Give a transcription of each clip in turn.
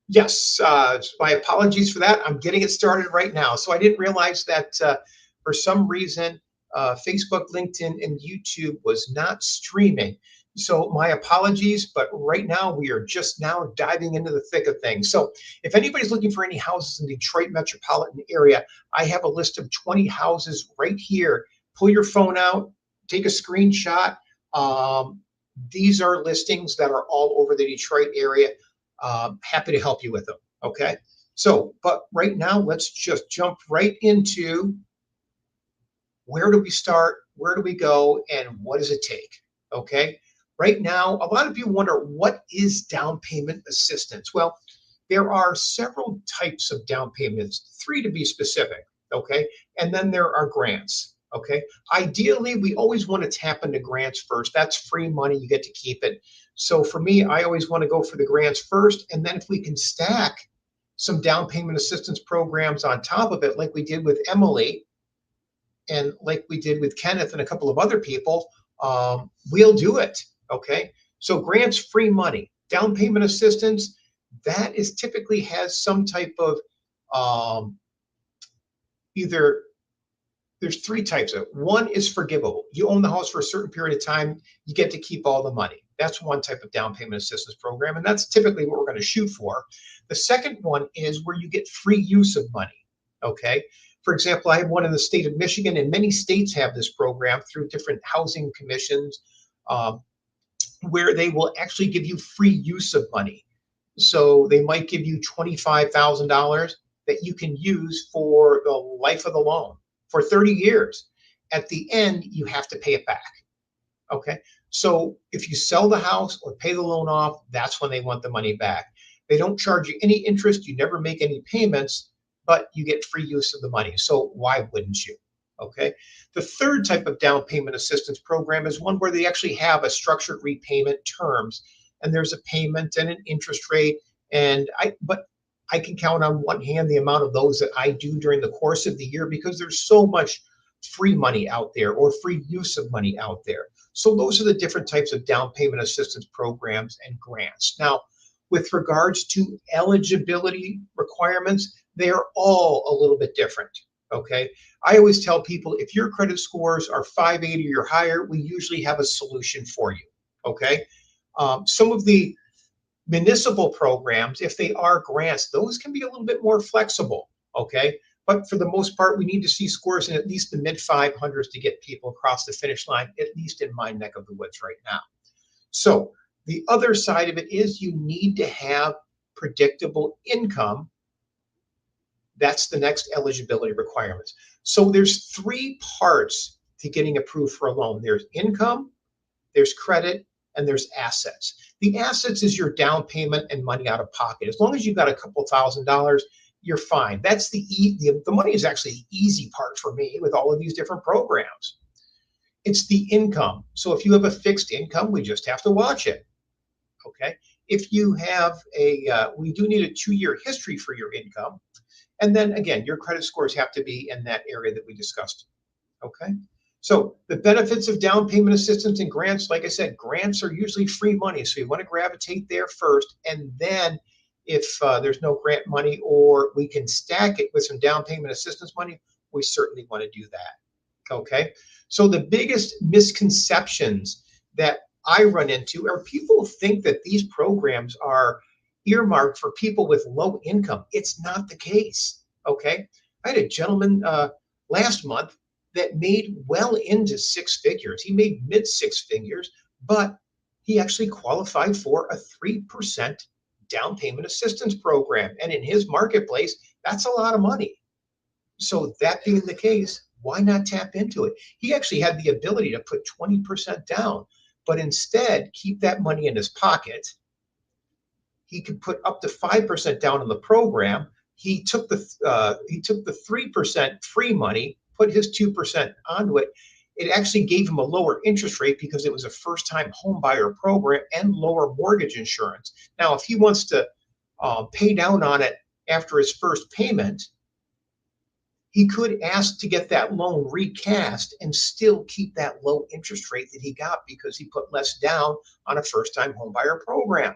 Yes, my apologies for that. I'm getting it started right now. So I didn't realize that for some reason, Facebook, LinkedIn, and YouTube was not streaming. So my apologies, but right now we are just now diving into the thick of things. So if anybody's looking for any houses in the Detroit metropolitan area, I have a list of 20 houses right here. Pull your phone out, take a screenshot. Um, these are listings that are all over the Detroit area. Happy to help you with them. Okay. So, but right now, let's just jump right into where do we start? Where do we go? And what does it take? Okay. Right now, a lot of you wonder what is down payment assistance? Well, there are several types of down payments, three to be specific. Okay. And then there are grants. Okay. Ideally, we always want to tap into grants first. That's free money. You get to keep it. So for me, I always want to go for the grants first. And then if we can stack some down payment assistance programs on top of it, like we did with Emily, and like we did with Kenneth and a couple of other people, we'll do it. Okay. So grants, free money, down payment assistance, that is typically has some type of um, either there's three types of it. One is forgivable. You own the house for a certain period of time, you get to keep all the money. That's one type of down payment assistance program, and that's typically what we're going to shoot for. The second one is where you get free use of money. Okay. For example, I have one in the state of Michigan, and many states have this program through different housing commissions um, where they will actually give you free use of money. So they might give you $25,000 that you can use for the life of the loan for 30 years. At the end, you have to pay it back. Okay. So if you sell the house or pay the loan off, that's when they want the money back. They don't charge you any interest. You never make any payments, but you get free use of the money. So why wouldn't you? Okay. The third type of down payment assistance program is one where they actually have a structured repayment terms, and there's a payment and an interest rate. But I can count on one hand the amount of those that I do during the course of the year because there's so much free money out there or free use of money out there. So those are the different types of down payment assistance programs and grants. Now, with regards to eligibility requirements, they are all a little bit different. Okay. I always tell people if your credit scores are 580 or higher, we usually have a solution for you. Okay. Some of the municipal programs, if they are grants, those can be a little bit more flexible. Okay. But for the most part, we need to see scores in at least the mid 500s to get people across the finish line, at least in my neck of the woods right now. So the other side of it is you need to have predictable income. That's the next eligibility requirements. So there's three parts to getting approved for a loan. There's income, there's credit, and there's assets. The assets is your down payment and money out of pocket. As long as you've got a couple $1,000s, you're fine. That's the money is actually the easy part for me with all of these different programs. It's the income. So if you have a fixed income, we just have to watch it. Okay. If you have we do need a 2-year history for your income. And then again, your credit scores have to be in that area that we discussed. Okay. So the benefits of down payment assistance and grants, like I said, grants are usually free money. So you want to gravitate there first. And then if there's no grant money or we can stack it with some down payment assistance money, we certainly want to do that. Okay. So the biggest misconceptions that I run into are people think that these programs are earmarked for people with low income. It's not the case. Okay. I had a gentleman last month that made well into six figures. He made mid six figures, but he actually qualified for a 3% down payment assistance program. And in his marketplace, that's a lot of money. So that being the case, why not tap into it? He actually had the ability to put 20% down, but instead keep that money in his pocket. He could put up to 5% down in the program. He took the 3% free money, put his 2% onto it. It actually gave him a lower interest rate because it was a first-time home buyer program and lower mortgage insurance. Now, if he wants to pay down on it after his first payment, he could ask to get that loan recast and still keep that low interest rate that he got because he put less down on a first-time home buyer program.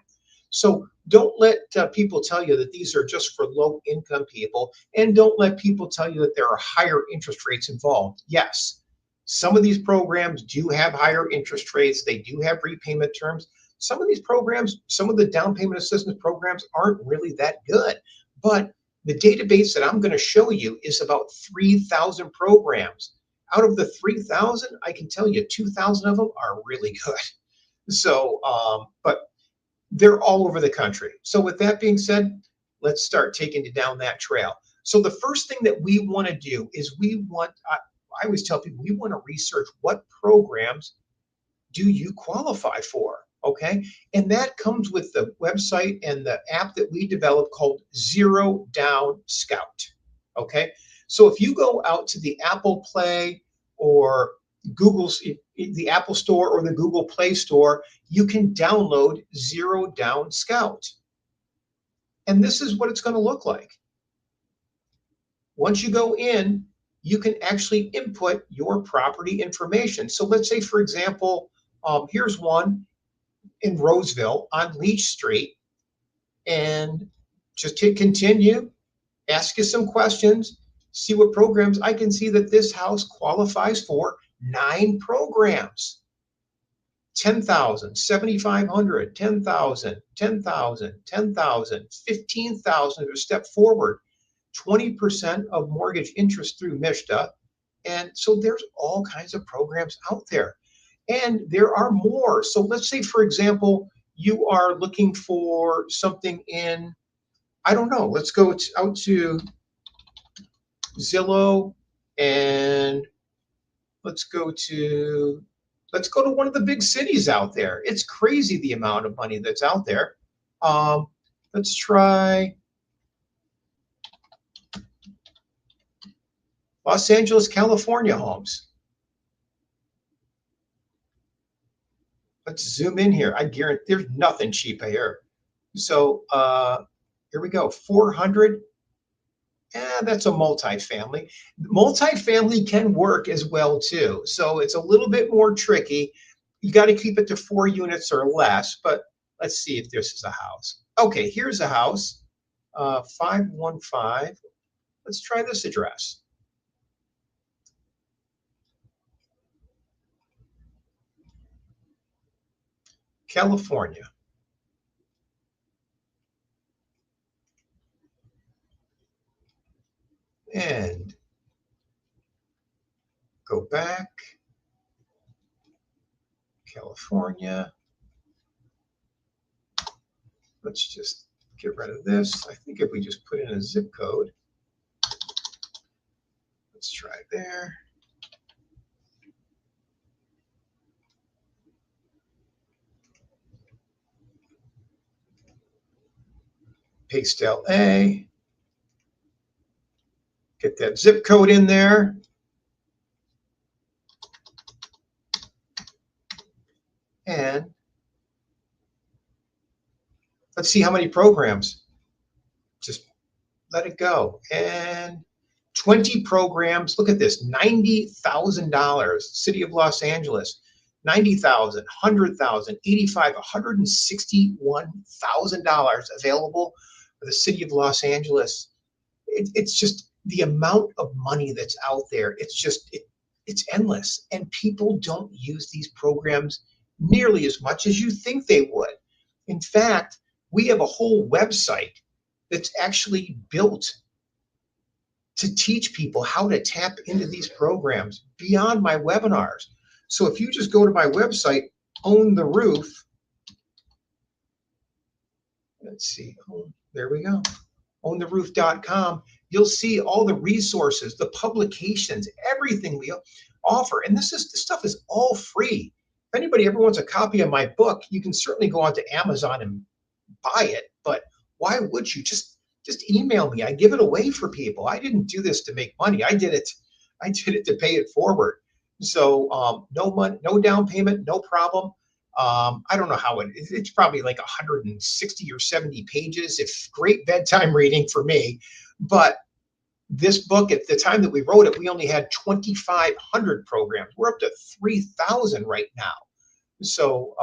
So don't let people tell you that these are just for low income people, and don't let people tell you that there are higher interest rates involved. Yes, some of these programs do have higher interest rates, they do have repayment terms. Some of these programs, some of the down payment assistance programs aren't really that good. But the database that I'm going to show you is about 3,000 programs. Out of the 3,000, I can tell you 2,000 of them are really good. So, but they're all over the country. So with that being said, let's start taking you down that trail. So the first thing that we want to do is I always tell people, we want to research what programs do you qualify for? Okay. And that comes with the website and the app that we developed called Zero Down Scout. Okay. So if you go out to the Apple Play or Google's, the Apple Store or the Google Play Store, you can download Zero Down Scout. And this is what it's going to look like. Once you go in, you can actually input your property information. So let's say, for example, here's one in Roseville on Leach Street. And just hit continue, ask you some questions, see what programs. I can see that this house qualifies for 9 programs. 10,000, 7,500, 10,000, 10,000, 10,000, 15,000 to step forward, 20% of mortgage interest through MISHDA. And so there's all kinds of programs out there. And there are more. So let's say, for example, you are looking for something in, I don't know, let's go out to Zillow and let's go to one of the big cities out there. It's crazy the amount of money that's out there. Let's try Los Angeles, California homes. Let's zoom in here. I guarantee there's nothing cheap here. So here we go, 400. That's a multifamily. Multifamily can work as well too. So it's a little bit more tricky. You got to keep it to 4 units or less, but let's see if this is a house. Okay, here's a house, 515. Let's try this address. California. And go back. California. Let's just get rid of this. I think if we just put in a zip code, let's try there. Paste LA. Get that zip code in there. And let's see how many programs. Just let it go. And 20 programs. Look at this, $90,000. City of Los Angeles, 90,000, 100,000, 85, $161,000 available for the City of Los Angeles. It's just the amount of money that's out there. It's endless, and people don't use these programs nearly as much as you think they would. In fact, we have a whole website that's actually built to teach people how to tap into these programs beyond my webinars. So if you just go to my website, Own the Roof, let's see, there we go, owntheroof.com, you'll see all the resources, the publications, everything we offer. And this stuff is all free. If anybody ever wants a copy of my book, you can certainly go onto Amazon and buy it. But why would you? Just email me. I give it away for people. I didn't do this to make money. I did it to pay it forward. So no money, no down payment, no problem. I don't know how it's probably like 160 or 70 pages. It's great bedtime reading for me. But this book, at the time that we wrote it, we only had 2,500 programs. We're up to 3,000 right now. So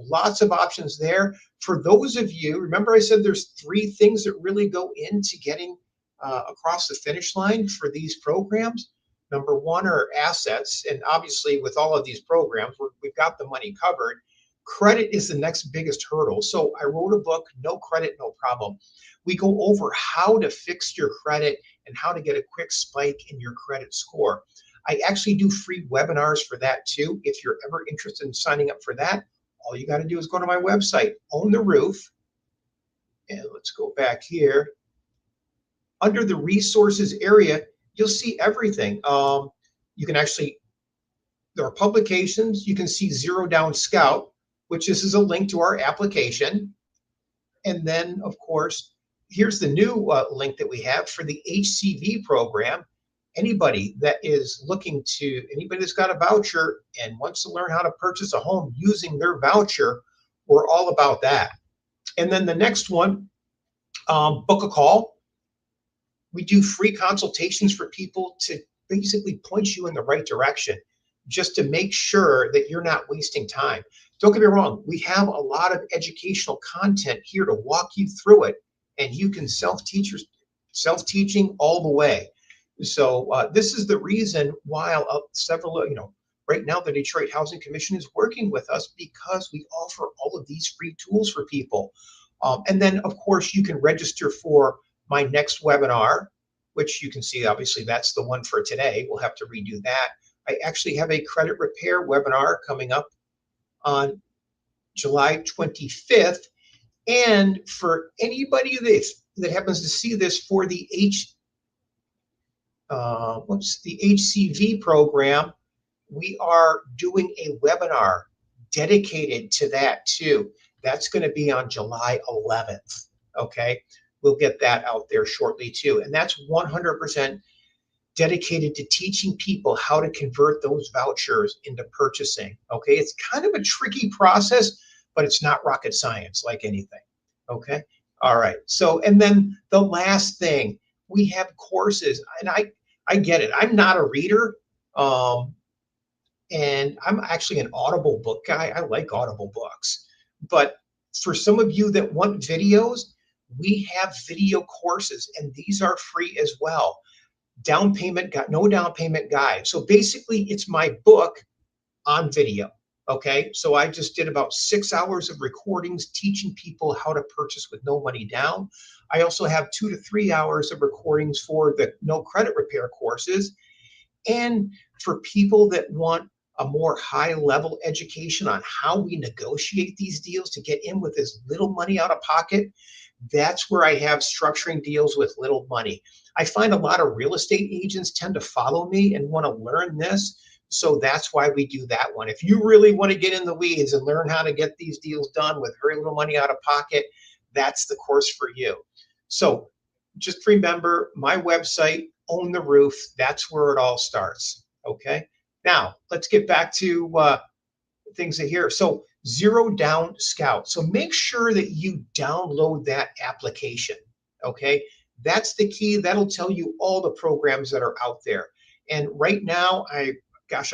lots of options there. For those of you, remember I said there's three things that really go into getting across the finish line for these programs. Number one are assets, and obviously with all of these programs, we've got the money covered. Credit is the next biggest hurdle. So I wrote a book, No Credit, No Problem. We go over how to fix your credit and how to get a quick spike in your credit score. I actually do free webinars for that too. If you're ever interested in signing up for that, all you got to do is go to my website, Own the Roof, and let's go back here. Under the resources area, you'll see everything. You can actually, there are publications. You can see Zero Down Scout, which this is a link to our application. And then, of course, here's the new link that we have for the HCV program. Anybody that's got a voucher and wants to learn how to purchase a home using their voucher, we're all about that. And then the next one, book a call. We do free consultations for people to basically point you in the right direction, just to make sure that you're not wasting time. Don't get me wrong, we have a lot of educational content here to walk you through it, and you can self-teaching all the way. So this is the reason why several, right now the Detroit Housing Commission is working with us, because we offer all of these free tools for people. And then, of course, you can register for my next webinar, which you can see, obviously, that's the one for today. We'll have to redo that. I actually have a credit repair webinar coming up on July 25th. And for anybody that happens to see this for the HCV program, we are doing a webinar dedicated to that too. That's going to be on July 11th. Okay, we'll get that out there shortly too. And that's 100% dedicated to teaching people how to convert those vouchers into purchasing. Okay, it's kind of a tricky process, but it's not rocket science like anything. Okay, all right. So, and then the last thing, we have courses, and I get it. I'm not a reader, and I'm actually an Audible book guy. I like Audible books. But for some of you that want videos, we have video courses, and these are free as well. No down payment guide. So basically, it's my book on video. Okay, so I just did about 6 hours of recordings teaching people how to purchase with no money down. I also have 2 to 3 hours of recordings for the no credit repair courses. And for people that want a more high level education on how we negotiate these deals to get in with as little money out of pocket, that's where I have structuring deals with little money. I find a lot of real estate agents tend to follow me and want to learn this. So that's why we do that one. If you really want to get in the weeds and learn how to get these deals done with very little money out of pocket, that's the course for you. So just remember my website, Own the Roof, that's where it all starts. Okay. Now let's get back to things here. So Zero Down Scout. So make sure that you download that application. Okay. That's the key. That'll tell you all the programs that are out there. And right now, I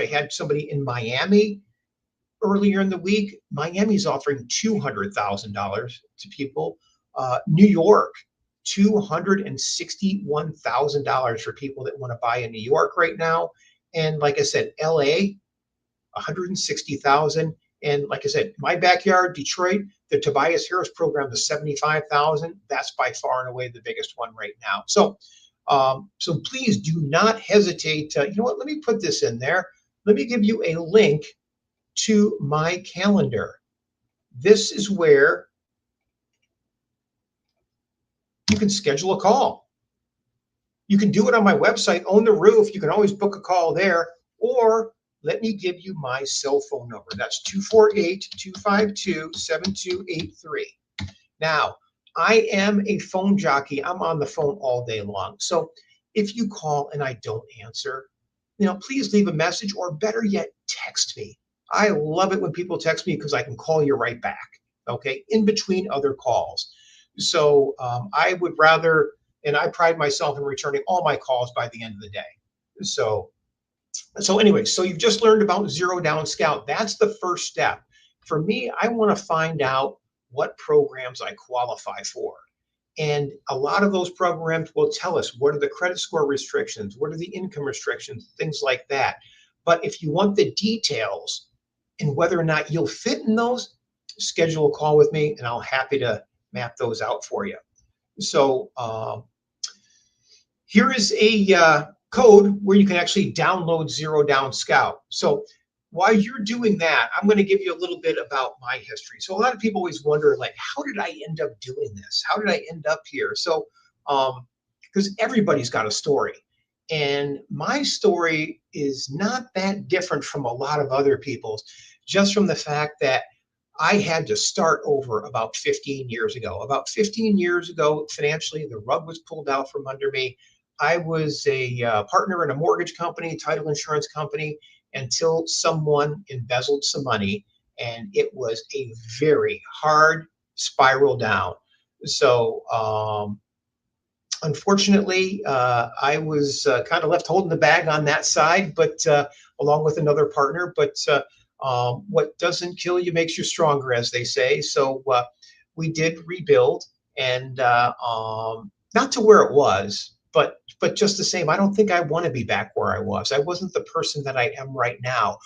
had somebody in Miami earlier in the week. Miami's offering $200,000 to people. New York, $261,000 for people that want to buy in New York right now. And like I said, LA, $160,000. And like I said, my backyard, Detroit, the Tobias Harris program, the $75,000. That's by far and away the biggest one right now. So please do not hesitate. You know what? Let me put this in there. Let me give you a link to my calendar. This is where you can schedule a call. You can do it on my website, Own the Roof. You can always book a call there, or let me give you my cell phone number. That's 248-252-7283. Now, I am a phone jockey. I'm on the phone all day long. So if you call and I don't answer, please leave a message, or better yet, text me. I love it when people text me because I can call you right back, okay, in between other calls. So I would rather, and I pride myself in returning all my calls by the end of the day. So anyway, so you've just learned about Zero Down Scout. That's the first step. For me, I want to find out what programs I qualify for. And a lot of those programs will tell us what are the credit score restrictions, what are the income restrictions, things like that. But if you want the details and whether or not you'll fit in those, schedule a call with me and I'll happy to map those out for you. So here is a code where you can actually download Zero Down Scout. So while you're doing that, I'm going to give you a little bit about my history. So a lot of people always wonder, like, how did I end up doing this? How did I end up here? So, because everybody's got a story. And my story is not that different from a lot of other people's, just from the fact that I had to start over about 15 years ago. About 15 years ago, financially, the rug was pulled out from under me. I was a partner in a mortgage company, title insurance company, until someone embezzled some money, and it was a very hard spiral down. So, unfortunately, I was kind of left holding the bag on that side, but along with another partner. But what doesn't kill you makes you stronger, as they say. So we did rebuild, and not to where it was, but just the same. I don't think I want to be back where I was. I wasn't the person that I am right now.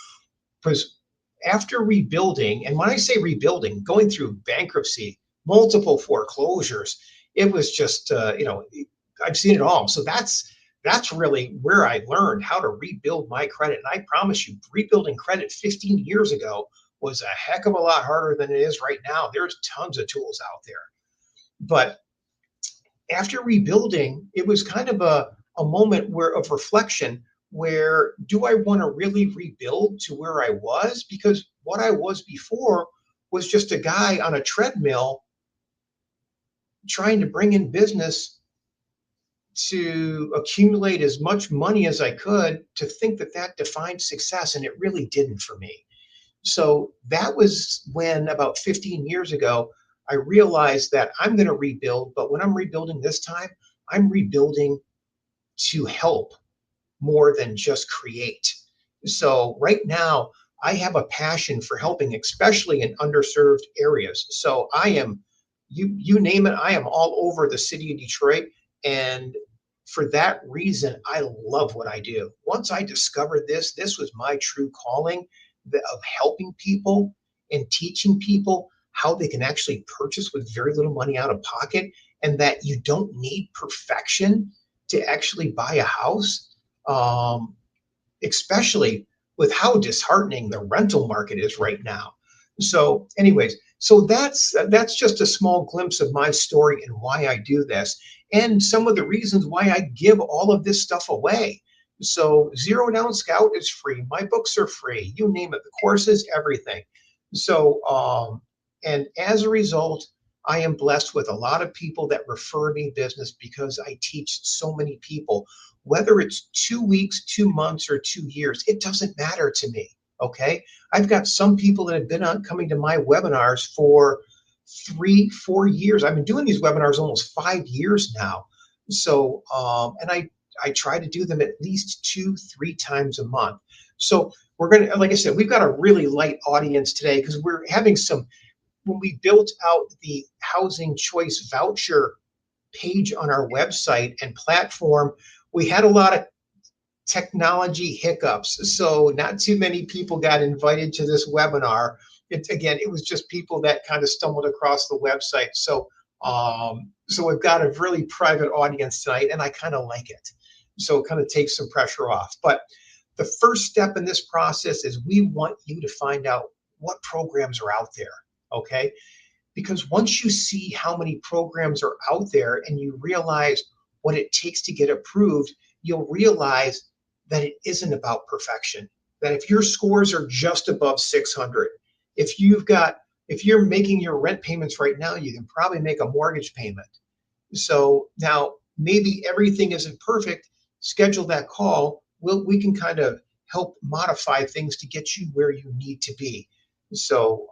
Because after rebuilding, and when I say rebuilding, going through bankruptcy, multiple foreclosures, it was just I've seen it all. So that's really where I learned how to rebuild my credit. And I promise you, rebuilding credit 15 years ago was a heck of a lot harder than it is right now. There's tons of tools out there. But after rebuilding, it was kind of a moment of reflection where do I want to really rebuild to where I was? Because what I was before was just a guy on a treadmill trying to bring in business to accumulate as much money as I could to think that that defined success. And it really didn't for me. So that was when about 15 years ago, I realized that I'm going to rebuild. But when I'm rebuilding this time, I'm rebuilding to help more than just create. So right now, I have a passion for helping, especially in underserved areas. So I am, you name it, I am all over the city of Detroit. And for that reason, I love what I do. Once I discovered this was my true calling of helping people and teaching people how they can actually purchase with very little money out of pocket, and that you don't need perfection to actually buy a house, especially with how disheartening the rental market is right now. So, anyways, so that's just a small glimpse of my story and why I do this, and some of the reasons why I give all of this stuff away. So, Zero Down Scout is free. My books are free. You name it, the courses, everything. So, and as a result, I am blessed with a lot of people that refer me business because I teach so many people. Whether it's 2 weeks, 2 months, or 2 years, it doesn't matter to me. Okay. I've got some people that have been on coming to my webinars for 3, 4 years. I've been doing these webinars almost 5 years now. So, and I try to do them at least 2, 3 times a month. So we're going to, like I said, we've got a really light audience today because we're having some, when we built out the housing choice voucher page on our website and platform, we had a lot of technology hiccups. So not too many people got invited to this webinar. It was just people that kind of stumbled across the website. So, so we've got a really private audience tonight, and I kind of like it. So it kind of takes some pressure off. But the first step in this process is we want you to find out what programs are out there. Okay. Because once you see how many programs are out there and you realize what it takes to get approved, you'll realize that it isn't about perfection. That if your scores are just above 600, if you're making your rent payments right now, you can probably make a mortgage payment. So now maybe everything isn't perfect. Schedule that call. We can kind of help modify things to get you where you need to be. So,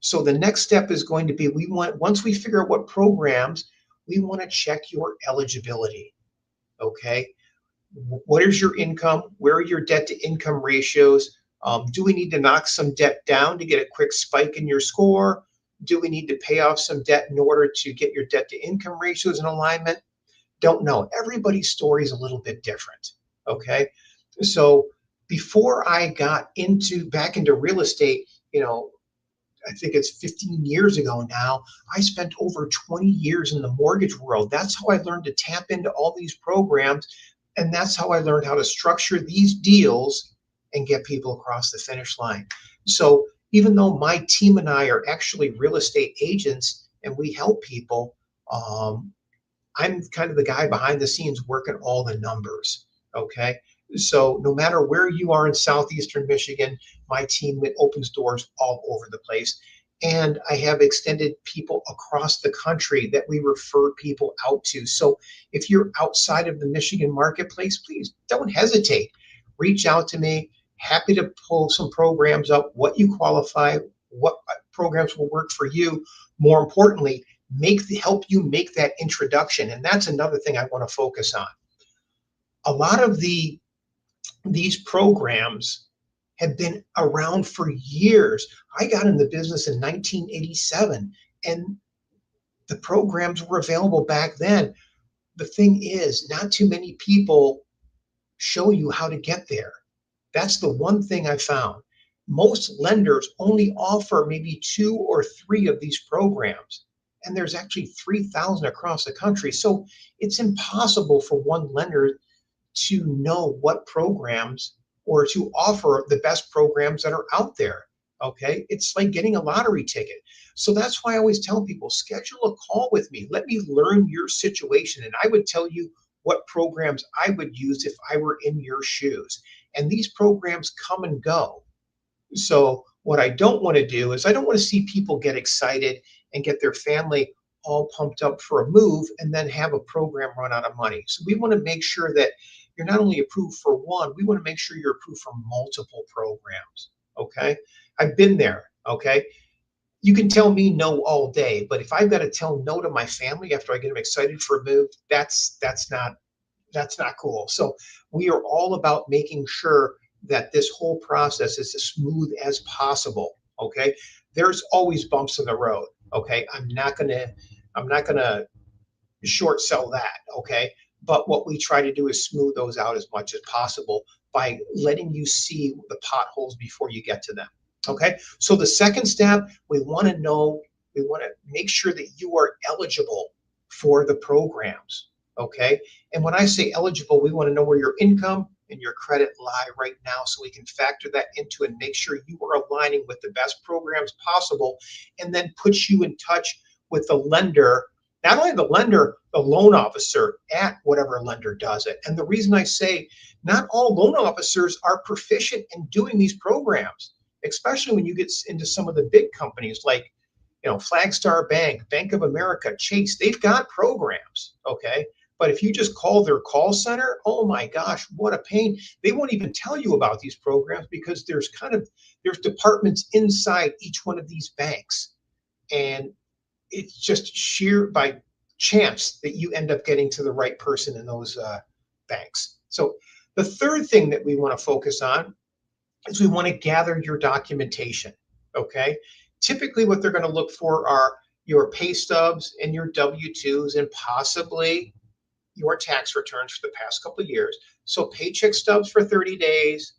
so the next step is going to be, once we figure out what programs, we want to check your eligibility. Okay. What is your income? Where are your debt to income ratios? Do we need to knock some debt down to get a quick spike in your score? Do we need to pay off some debt in order to get your debt to income ratios in alignment? Don't know. Everybody's story is a little bit different. Okay. So before I got back into real estate, I think it's 15 years ago now, I spent over 20 years in the mortgage world. That's how I learned to tap into all these programs. And that's how I learned how to structure these deals and get people across the finish line. So even though my team and I are actually real estate agents and we help people, I'm kind of the guy behind the scenes working all the numbers. Okay. So no matter where you are in southeastern Michigan, my team opens doors all over the place. And I have extended people across the country that we refer people out to. So if you're outside of the Michigan marketplace, please don't hesitate. Reach out to me. Happy to pull some programs up, what you qualify, what programs will work for you. More importantly, help you make that introduction. And that's another thing I want to focus on. A lot of these programs have been around for years. I got in the business in 1987, and the programs were available back then. The thing is, not too many people show you how to get there. That's the one thing I found. Most lenders only offer maybe 2 or 3 of these programs, and there's actually 3,000 across the country. So it's impossible for one lender to know what programs or to offer the best programs that are out there. Okay. It's like getting a lottery ticket. So that's why I always tell people, schedule a call with me. Let me learn your situation. And I would tell you what programs I would use if I were in your shoes. And these programs come and go. So what I don't want to do is I don't want to see people get excited and get their family all pumped up for a move and then have a program run out of money. So we want to make sure that you're not only approved for one, we want to make sure you're approved for multiple programs. Okay. I've been there. Okay. You can tell me no all day, but if I've got to tell no to my family after I get them excited for a move, that's not cool. So we are all about making sure that this whole process is as smooth as possible. Okay. There's always bumps in the road. Okay. I'm not gonna short sell that. Okay. But what we try to do is smooth those out as much as possible by letting you see the potholes before you get to them. Okay. So the second step, we want to make sure that you are eligible for the programs. Okay. And when I say eligible, we want to know where your income and your credit lie right now so we can factor that into and make sure you are aligning with the best programs possible and then put you in touch with the lender, not only the lender, the loan officer at whatever lender does it. And the reason I say not all loan officers are proficient in doing these programs, especially when you get into some of the big companies like, Flagstar Bank, Bank of America, Chase, they've got programs. Okay. But if you just call their call center, oh my gosh, what a pain. They won't even tell you about these programs because there's departments inside each one of these banks. And it's just sheer by chance that you end up getting to the right person in those banks. So the third thing that we want to focus on is we want to gather your documentation. Okay. Typically what they're going to look for are your pay stubs and your W-2s and possibly your tax returns for the past couple of years. So paycheck stubs for 30 days,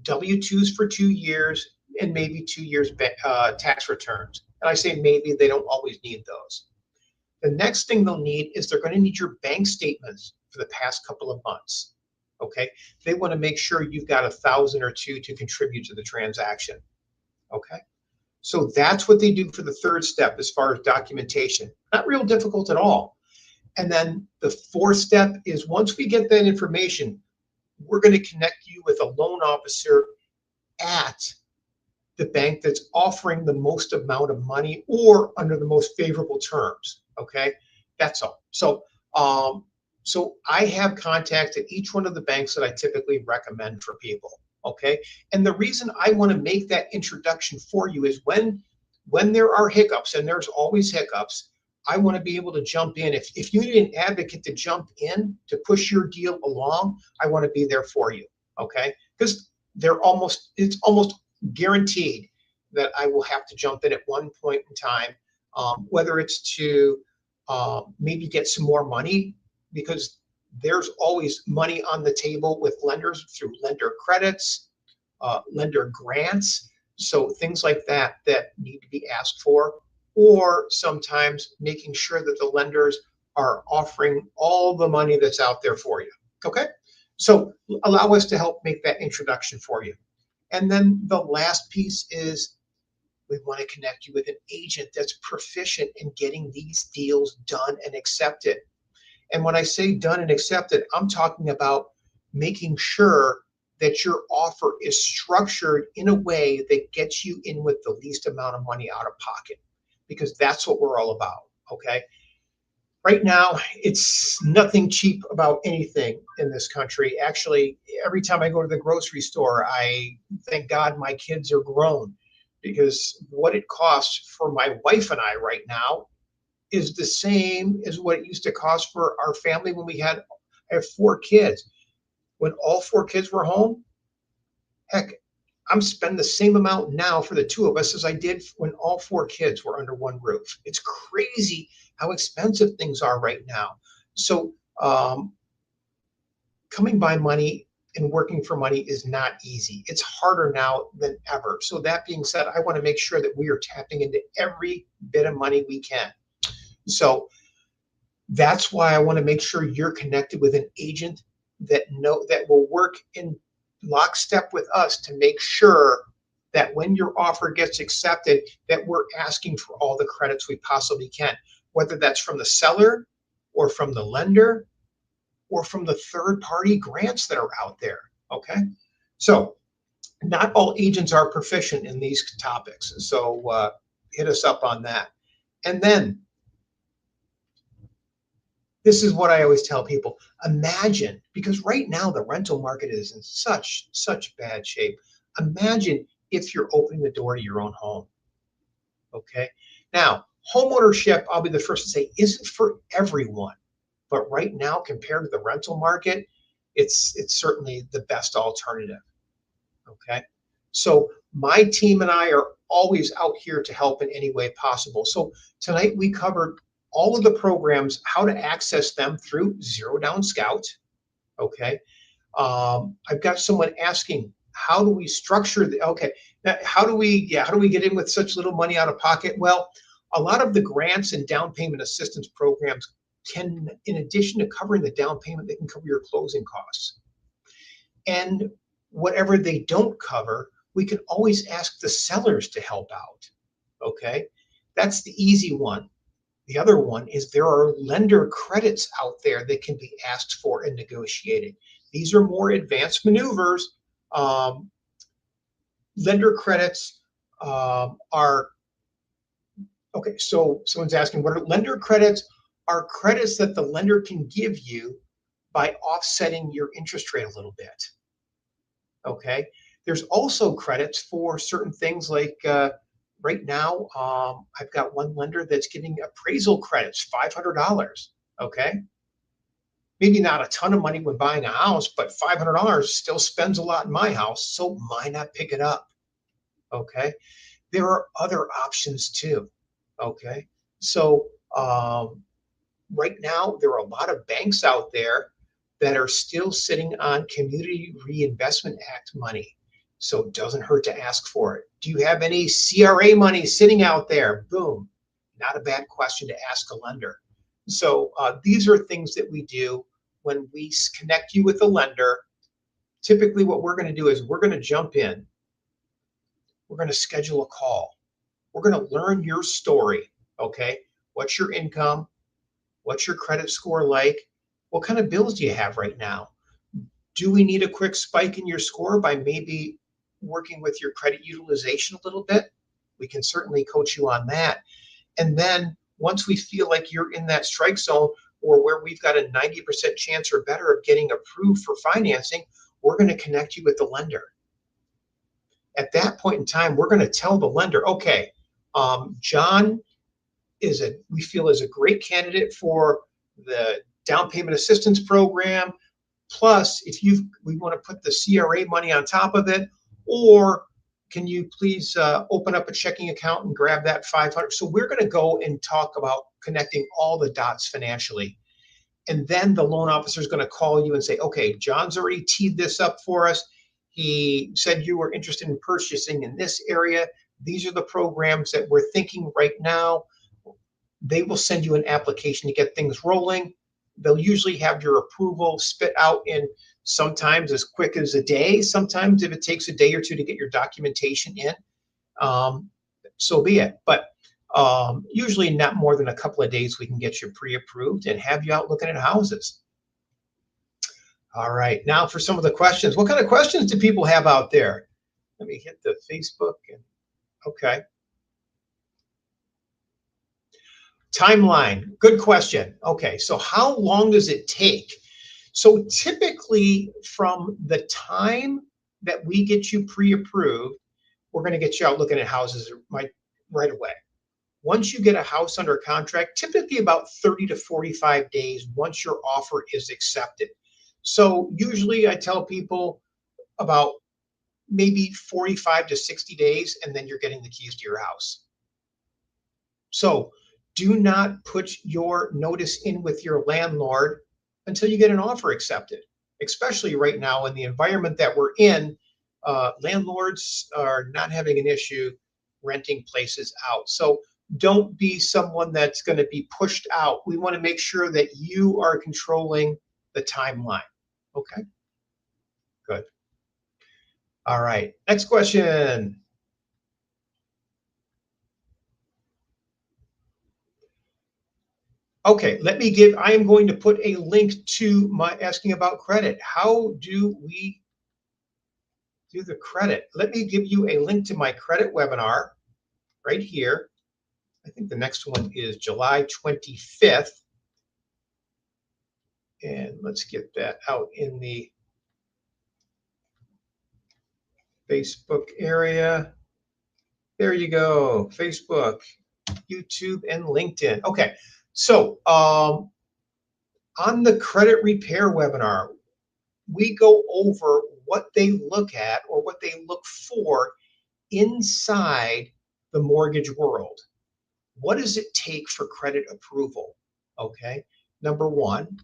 W-2s for 2 years, and maybe 2 years tax returns. And I say maybe, they don't always need those. The next thing they'll need is they're going to need your bank statements for the past couple of months. Okay. They want to make sure you've got 1,000 or 2 to contribute to the transaction. Okay. So that's what they do for the third step as far as documentation. Not real difficult at all. And then the fourth step is once we get that information, we're going to connect you with a loan officer at the bank that's offering the most amount of money or under the most favorable terms. Okay, that's all. So I have contacts at each one of the banks that I typically recommend for people. Okay, and the reason I want to make that introduction for you is when there are hiccups, and there's always hiccups, I want to be able to jump in. If you need an advocate to jump in to push your deal along, I want to be there for you. Okay, because it's almost guaranteed that I will have to jump in at one point in time, whether it's to maybe get some more money, because there's always money on the table with lenders through lender credits, lender grants. So things like that need to be asked for, or sometimes making sure that the lenders are offering all the money that's out there for you. Okay, so allow us to help make that introduction for you. And then the last piece is we want to connect you with an agent that's proficient in getting these deals done and accepted. And when I say done and accepted, I'm talking about making sure that your offer is structured in a way that gets you in with the least amount of money out of pocket, because that's what we're all about. Okay. Right now, it's nothing cheap about anything in this country. Actually, every time I go to the grocery store, I thank God my kids are grown, because what it costs for my wife and I right now is the same as what it used to cost for our family when I have 4 kids. When all 4 kids were home, heck, I'm spending the same amount now for the 2 of us as I did when all 4 kids were under one roof. It's crazy how expensive things are right now. So coming by money and working for money is not easy. It's harder now than ever. So that being said, I want to make sure that we are tapping into every bit of money we can. So that's why I want to make sure you're connected with an agent that will work in lockstep with us to make sure that when your offer gets accepted, that we're asking for all the credits we possibly can, whether that's from the seller or from the lender or from the third-party grants that are out there. Okay, so not all agents are proficient in these topics, so hit us up on that. And then this is what I always tell people. Imagine, because right now the rental market is in such bad shape. Imagine if you're opening the door to your own home. Okay. Now, homeownership, I'll be the first to say, isn't for everyone. But right now, compared to the rental market, it's certainly the best alternative. Okay. So my team and I are always out here to help in any way possible. So tonight we covered all of the programs, how to access them through Zero Down Scout. Okay. I've got someone asking, how do we structure how do we get in with such little money out of pocket? Well, a lot of the grants and down payment assistance programs can, in addition to covering the down payment, they can cover your closing costs. And whatever they don't cover, we can always ask the sellers to help out. Okay. That's the easy one. The other one is there are lender credits out there that can be asked for and negotiated. These are more advanced maneuvers. Lender credits are, okay, so someone's asking, what are lender credits? Are credits that the lender can give you by offsetting your interest rate a little bit. Okay, there's also credits for certain things like right now, I've got one lender that's giving appraisal credits, $500. Okay. Maybe not a ton of money when buying a house, but $500 still spends a lot in my house. So why not pick it up? Okay. There are other options too. Okay. So right now, there are a lot of banks out there that are still sitting on Community Reinvestment Act money. So it doesn't hurt to ask for it. Do you have any CRA money sitting out there? Boom. Not a bad question to ask a lender. So these are things that we do when we connect you with a lender. Typically what we're going to do is we're going to jump in. We're going to schedule a call. We're going to learn your story. Okay. What's your income? What's your credit score like? What kind of bills do you have right now? Do we need a quick spike in your score by maybe working with your credit utilization a little bit? We can certainly coach you on that. And then once we feel like you're in that strike zone or where we've got a 90% chance or better of getting approved for financing, we're going to connect you with the lender. At that point in time, we're going to tell the lender, okay, John we feel is a great candidate for the down payment assistance program. Plus, if we want to put the CRA money on top of it, or can you please open up a checking account and grab that 500? So we're going to go and talk about connecting all the dots financially. And then the loan officer is going to call you and say, okay, John's already teed this up for us. He said you were interested in purchasing in this area. These are the programs that we're thinking right now. They will send you an application to get things rolling. They'll usually have your approval spit out in sometimes as quick as a day. Sometimes if it takes a day or two to get your documentation in, so be it. But usually not more than a couple of days we can get you pre-approved and have you out looking at houses. All right, now for some of the questions. What kind of questions do people have out there? Let me hit the Facebook. Okay. Timeline, good question. Okay, so how long does it take? So typically from the time that we get you pre-approved, we're going to get you out looking at houses right away. Once you get a house under contract, typically about 30 to 45 days once your offer is accepted. So usually I tell people about maybe 45 to 60 days, and then you're getting the keys to your house. So do not put your notice in with your landlord until you get an offer accepted, especially right now in the environment that we're in. Landlords are not having an issue renting places out. So don't be someone that's going to be pushed out. We want to make sure that you are controlling the timeline. Okay, good. All right, next question. Okay, I am going to put a link to my asking about credit. How do we do the credit? Let me give you a link to my credit webinar right here. I think the next one is July 25th. And let's get that out in the Facebook area. There you go, Facebook, YouTube, and LinkedIn. Okay, so on the credit repair webinar, we go over what they look at or what they look for inside the mortgage world. What does it take for credit approval? Okay, number one,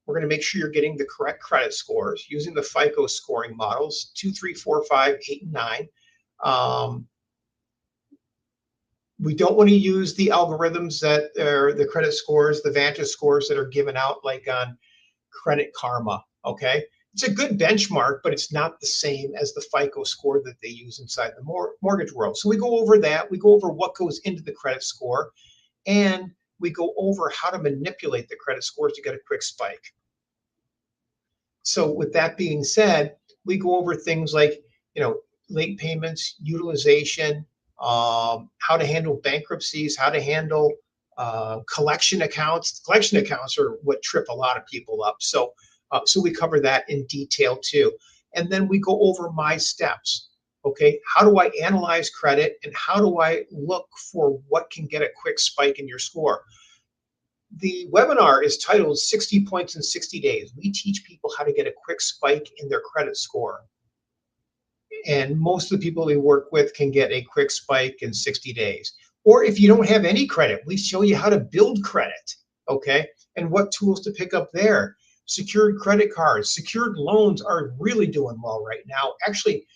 we're going to make sure you're getting the correct credit scores using the FICO scoring models, 2, 3, 4, 5, 8, and 9. We don't want to use the algorithms that are the credit scores, the Vantage scores that are given out like on Credit Karma, okay? It's a good benchmark, but it's not the same as the FICO score that they use inside the mortgage world. So we go over that. We go over what goes into the credit score, and we go over how to manipulate the credit scores to get a quick spike. So with that being said, we go over things like, late payments, utilization, how to handle bankruptcies, how to handle collection accounts. Collection accounts are what trip a lot of people up. So we cover that in detail too. And then we go over my steps. Okay, how do I analyze credit and how do I look for what can get a quick spike in your score? The webinar is titled 60 Points in 60 Days. We teach people how to get a quick spike in their credit score. And most of the people we work with can get a quick spike in 60 days. Or if you don't have any credit, we show you how to build credit, okay? And what tools to pick up there. Secured credit cards, secured loans are really doing well right now. Actually,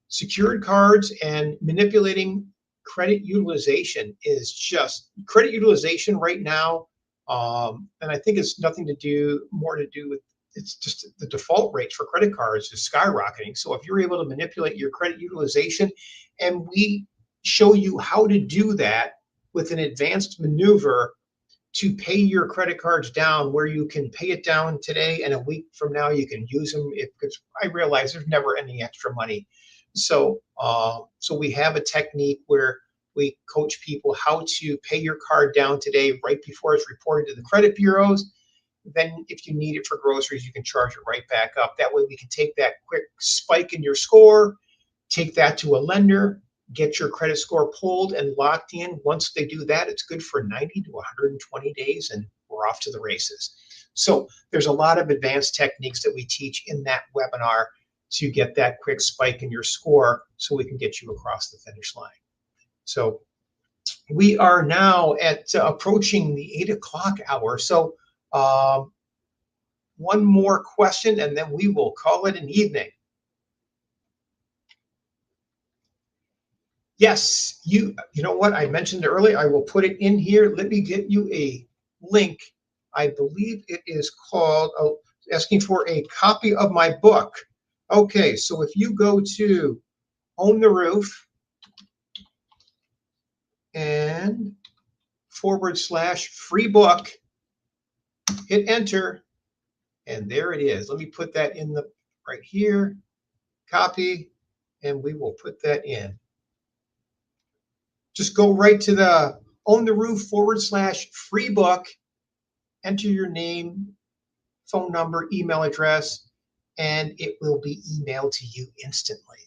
secured cards and manipulating credit utilization is just, credit utilization right now, and I think it's nothing to do with, it's just the default rates for credit cards is skyrocketing. So if you're able to manipulate your credit utilization, and we show you how to do that with an advanced maneuver to pay your credit cards down, where you can pay it down today and a week from now you can use them. Because I realize there's never any extra money. So we have a technique where we coach people how to pay your card down today right before it's reported to the credit bureaus. Then if you need it for groceries, you can charge it right back up. That way we can take that quick spike in your score, take that to a lender, get your credit score pulled and locked in. Once they do that, it's good for 90 to 120 days and we're off to the races. So there's a lot of advanced techniques that we teach in that webinar to get that quick spike in your score so we can get you across the finish line. So we are now at approaching the 8 o'clock hour. So one more question and then we will call it an evening. Yes, you know what? I mentioned earlier, I will put it in here. Let me get you a link. I believe it is called, asking for a copy of my book. Okay, so if you go to Own the Roof and / free book, hit enter, and there it is. Let me put that in the right here, copy, and we will put that in. Just go right to the Own the Roof / free book, enter your name, phone number, email address, and it will be emailed to you instantly.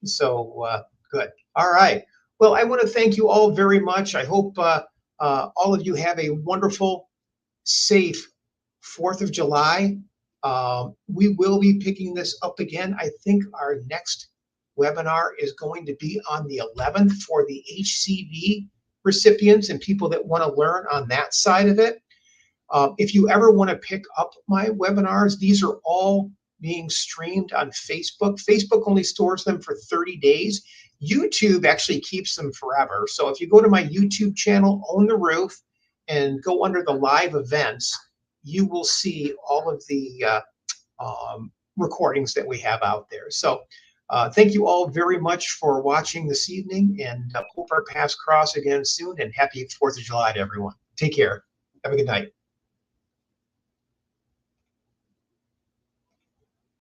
So good. All right. Well, I want to thank you all very much. I hope all of you have a wonderful, safe 4th of July. We will be picking this up again. I think our next webinar is going to be on the 11th for the HCV recipients and people that want to learn on that side of it. If you ever want to pick up my webinars, these are all being streamed on Facebook. Facebook only stores them for 30 days. YouTube actually keeps them forever. So if you go to my YouTube channel, Own the Roof, and go under the live events, you will see all of the recordings that we have out there. So thank you all very much for watching this evening, and hope our paths cross again soon, and happy 4th of July to everyone. Take care. Have a good night.